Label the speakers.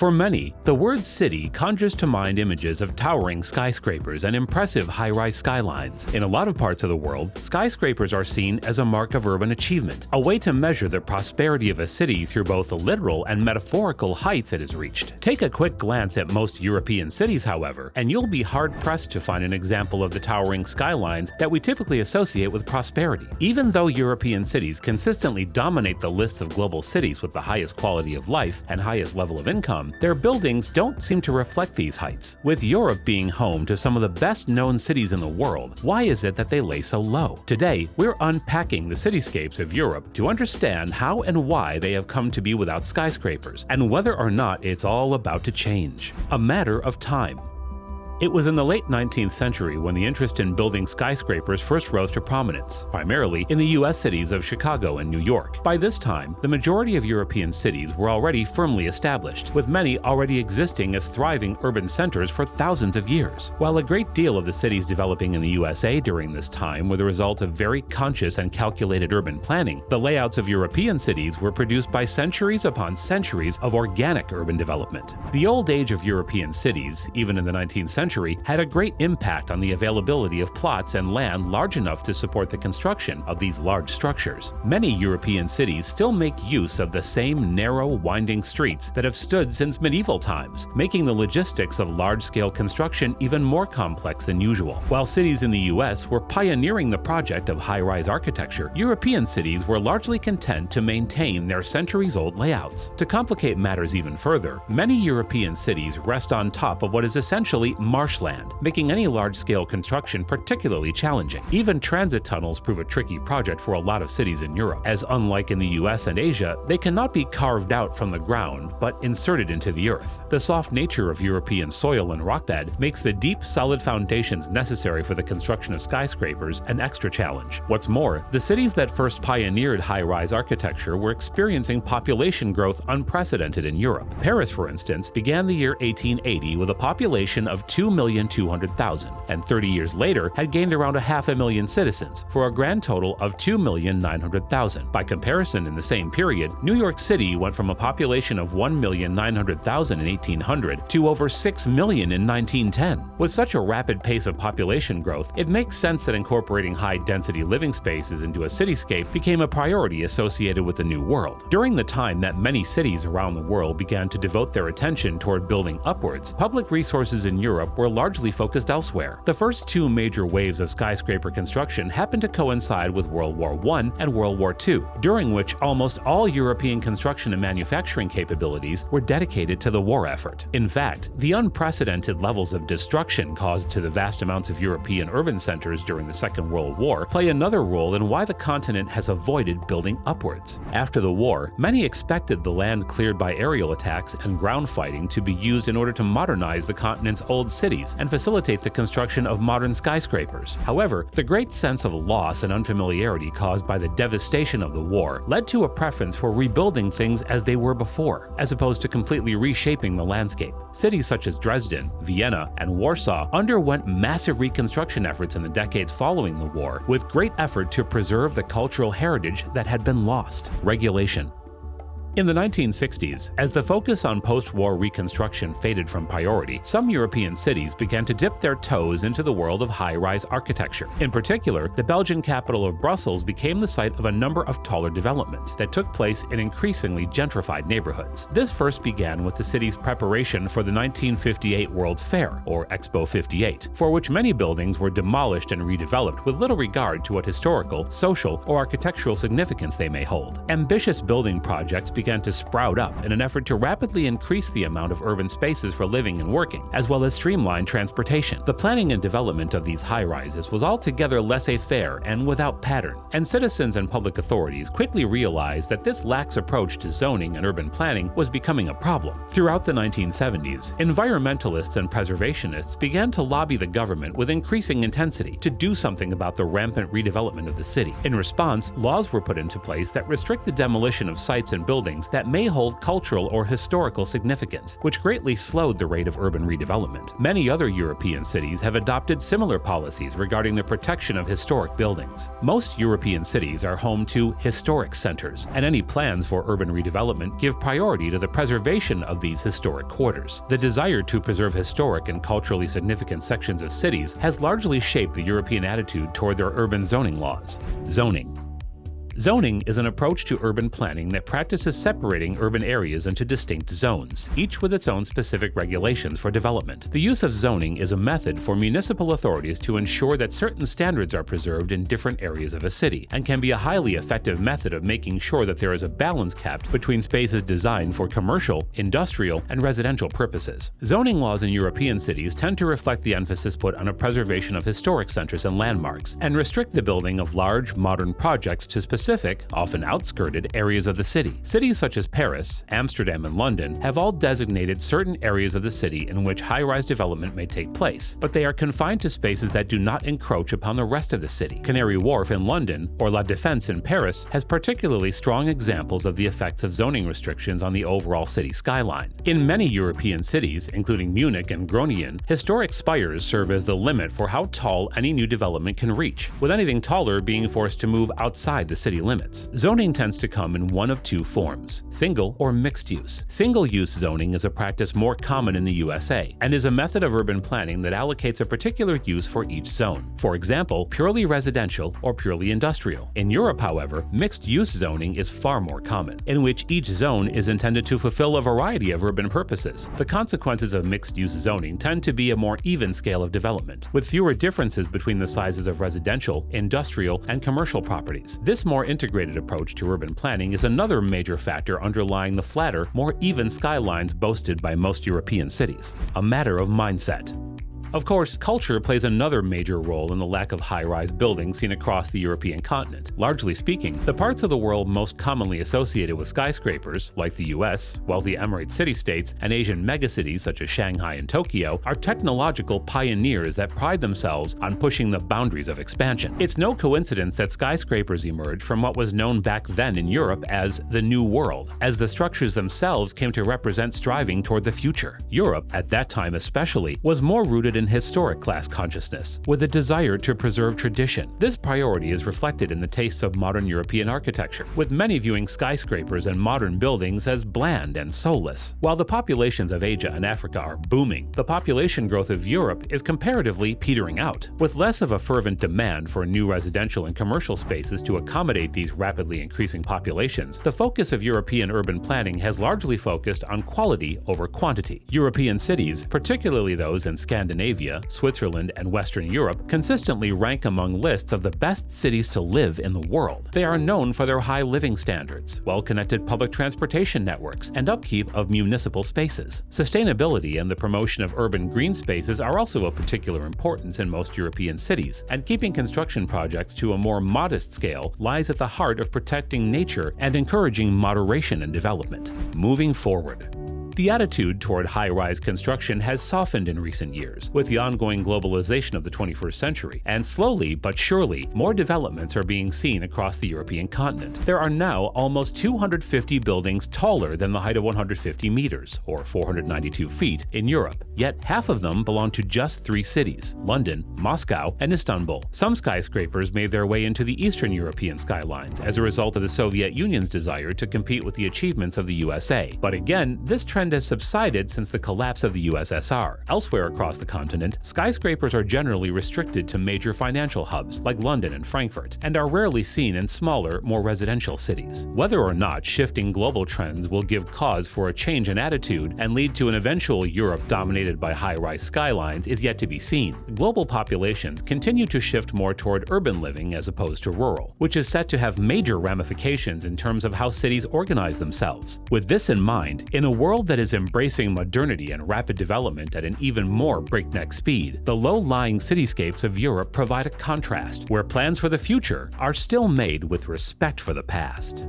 Speaker 1: For many, the word city conjures to mind images of towering skyscrapers and impressive high-rise skylines. In a lot of parts of the world, skyscrapers are seen as a mark of urban achievement, a way to measure the prosperity of a city through both the literal and metaphorical heights it has reached. Take a quick glance at most European cities, however, and you'll be hard-pressed to find an example of the towering skylines that we typically associate with prosperity. Even though European cities consistently dominate the lists of global cities with the highest quality of life and highest level of income, their buildings don't seem to reflect these heights. With Europe being home to some of the best-known cities in the world, why is it that they lay so low? Today, we're unpacking the cityscapes of Europe to understand how and why they have come to be without skyscrapers, and whether or not it's all about to change. A matter of time. It was in the late 19th century when the interest in building skyscrapers first rose to prominence, primarily in the US cities of Chicago and New York. By this time, the majority of European cities were already firmly established, with many already existing as thriving urban centers for thousands of years. While a great deal of the cities developing in the USA during this time were the result of very conscious and calculated urban planning, the layouts of European cities were produced by centuries upon centuries of organic urban development. The old age of European cities, even in the 19th century, had a great impact on the availability of plots and land large enough to support the construction of these large structures. Many European cities still make use of the same narrow, winding streets that have stood since medieval times, making the logistics of large-scale construction even more complex than usual. While cities in the US were pioneering the project of high-rise architecture, European cities were largely content to maintain their centuries-old layouts. To complicate matters even further, many European cities rest on top of what is essentially marshland, making any large-scale construction particularly challenging. Even transit tunnels prove a tricky project for a lot of cities in Europe, as unlike in the US and Asia, they cannot be carved out from the ground, but inserted into the earth. The soft nature of European soil and rockbed makes the deep, solid foundations necessary for the construction of skyscrapers an extra challenge. What's more, the cities that first pioneered high-rise architecture were experiencing population growth unprecedented in Europe. Paris, for instance, began the year 1880 with a population of 2,200,000, and 30 years later had gained around 500,000 citizens, for a grand total of 2,900,000. By comparison, in the same period, New York City went from a population of 1,900,000 in 1800 to over 6 million in 1910. With such a rapid pace of population growth, it makes sense that incorporating high-density living spaces into a cityscape became a priority associated with the New World. During the time that many cities around the world began to devote their attention toward building upwards, public resources in Europe were largely focused elsewhere. The first two major waves of skyscraper construction happened to coincide with World War I and World War II, during which almost all European construction and manufacturing capabilities were dedicated to the war effort. In fact, the unprecedented levels of destruction caused to the vast amounts of European urban centers during the Second World War play another role in why the continent has avoided building upwards. After the war, many expected the land cleared by aerial attacks and ground fighting to be used in order to modernize the continent's old cities and facilitate the construction of modern skyscrapers. However, the great sense of loss and unfamiliarity caused by the devastation of the war led to a preference for rebuilding things as they were before, as opposed to completely reshaping the landscape. Cities such as Dresden, Vienna, and Warsaw underwent massive reconstruction efforts in the decades following the war, with great effort to preserve the cultural heritage that had been lost. Regulation. In the 1960s, as the focus on post-war reconstruction faded from priority, some European cities began to dip their toes into the world of high-rise architecture. In particular, the Belgian capital of Brussels became the site of a number of taller developments that took place in increasingly gentrified neighborhoods. This first began with the city's preparation for the 1958 World's Fair, or Expo 58, for which many buildings were demolished and redeveloped with little regard to what historical, social, or architectural significance they may hold. Ambitious building projects began to sprout up in an effort to rapidly increase the amount of urban spaces for living and working, as well as streamline transportation. The planning and development of these high-rises was altogether laissez-faire and without pattern, and citizens and public authorities quickly realized that this lax approach to zoning and urban planning was becoming a problem. Throughout the 1970s, environmentalists and preservationists began to lobby the government with increasing intensity to do something about the rampant redevelopment of the city. In response, laws were put into place that restrict the demolition of sites and buildings buildings that may hold cultural or historical significance, which greatly slowed the rate of urban redevelopment. Many other European cities have adopted similar policies regarding the protection of historic buildings. Most European cities are home to historic centers, and any plans for urban redevelopment give priority to the preservation of these historic quarters. The desire to preserve historic and culturally significant sections of cities has largely shaped the European attitude toward their urban zoning laws. Zoning. Zoning is an approach to urban planning that practices separating urban areas into distinct zones, each with its own specific regulations for development. The use of zoning is a method for municipal authorities to ensure that certain standards are preserved in different areas of a city, and can be a highly effective method of making sure that there is a balance kept between spaces designed for commercial, industrial, and residential purposes. Zoning laws in European cities tend to reflect the emphasis put on a preservation of historic centers and landmarks, and restrict the building of large, modern projects to specific, often outskirted, areas of the city. Cities such as Paris, Amsterdam, and London have all designated certain areas of the city in which high-rise development may take place, but they are confined to spaces that do not encroach upon the rest of the city. Canary Wharf in London or La Défense in Paris has particularly strong examples of the effects of zoning restrictions on the overall city skyline. In many European cities, including Munich and Groningen, historic spires serve as the limit for how tall any new development can reach, with anything taller being forced to move outside the city limits. Zoning tends to come in one of two forms: single or mixed use. Single-use zoning is a practice more common in the USA, and is a method of urban planning that allocates a particular use for each zone. For example, purely residential or purely industrial. In Europe, however, mixed-use zoning is far more common, in which each zone is intended to fulfill a variety of urban purposes. The consequences of mixed-use zoning tend to be a more even scale of development, with fewer differences between the sizes of residential, industrial, and commercial properties. This more integrated approach to urban planning is another major factor underlying the flatter, more even skylines boasted by most European cities. A matter of mindset. Of course, culture plays another major role in the lack of high-rise buildings seen across the European continent. Largely speaking, the parts of the world most commonly associated with skyscrapers, like the US, wealthy Emirate city-states, and Asian megacities such as Shanghai and Tokyo, are technological pioneers that pride themselves on pushing the boundaries of expansion. It's no coincidence that skyscrapers emerged from what was known back then in Europe as the New World, as the structures themselves came to represent striving toward the future. Europe, at that time especially, was more rooted in historic class consciousness, with a desire to preserve tradition. This priority is reflected in the tastes of modern European architecture, with many viewing skyscrapers and modern buildings as bland and soulless. While the populations of Asia and Africa are booming, the population growth of Europe is comparatively petering out. With less of a fervent demand for new residential and commercial spaces to accommodate these rapidly increasing populations, the focus of European urban planning has largely focused on quality over quantity. European cities, particularly those in Scandinavia, Switzerland, and Western Europe, consistently rank among lists of the best cities to live in the world. They are known for their high living standards, well-connected public transportation networks, and upkeep of municipal spaces. Sustainability and the promotion of urban green spaces are also of particular importance in most European cities, and keeping construction projects to a more modest scale lies at the heart of protecting nature and encouraging moderation and development. Moving forward. The attitude toward high-rise construction has softened in recent years, with the ongoing globalization of the 21st century, and slowly but surely, more developments are being seen across the European continent. There are now almost 250 buildings taller than the height of 150 meters, or 492 feet, in Europe, yet half of them belong to just 3 cities: London, Moscow, and Istanbul. Some skyscrapers made their way into the Eastern European skylines as a result of the Soviet Union's desire to compete with the achievements of the USA. But again, this trend has subsided since the collapse of the USSR. Elsewhere across the continent, skyscrapers are generally restricted to major financial hubs like London and Frankfurt, and are rarely seen in smaller, more residential cities. Whether or not shifting global trends will give cause for a change in attitude and lead to an eventual Europe dominated by high-rise skylines is yet to be seen. Global populations continue to shift more toward urban living as opposed to rural, which is set to have major ramifications in terms of how cities organize themselves. With this in mind, in a world that is embracing modernity and rapid development at an even more breakneck speed, the low-lying cityscapes of Europe provide a contrast, where plans for the future are still made with respect for the past.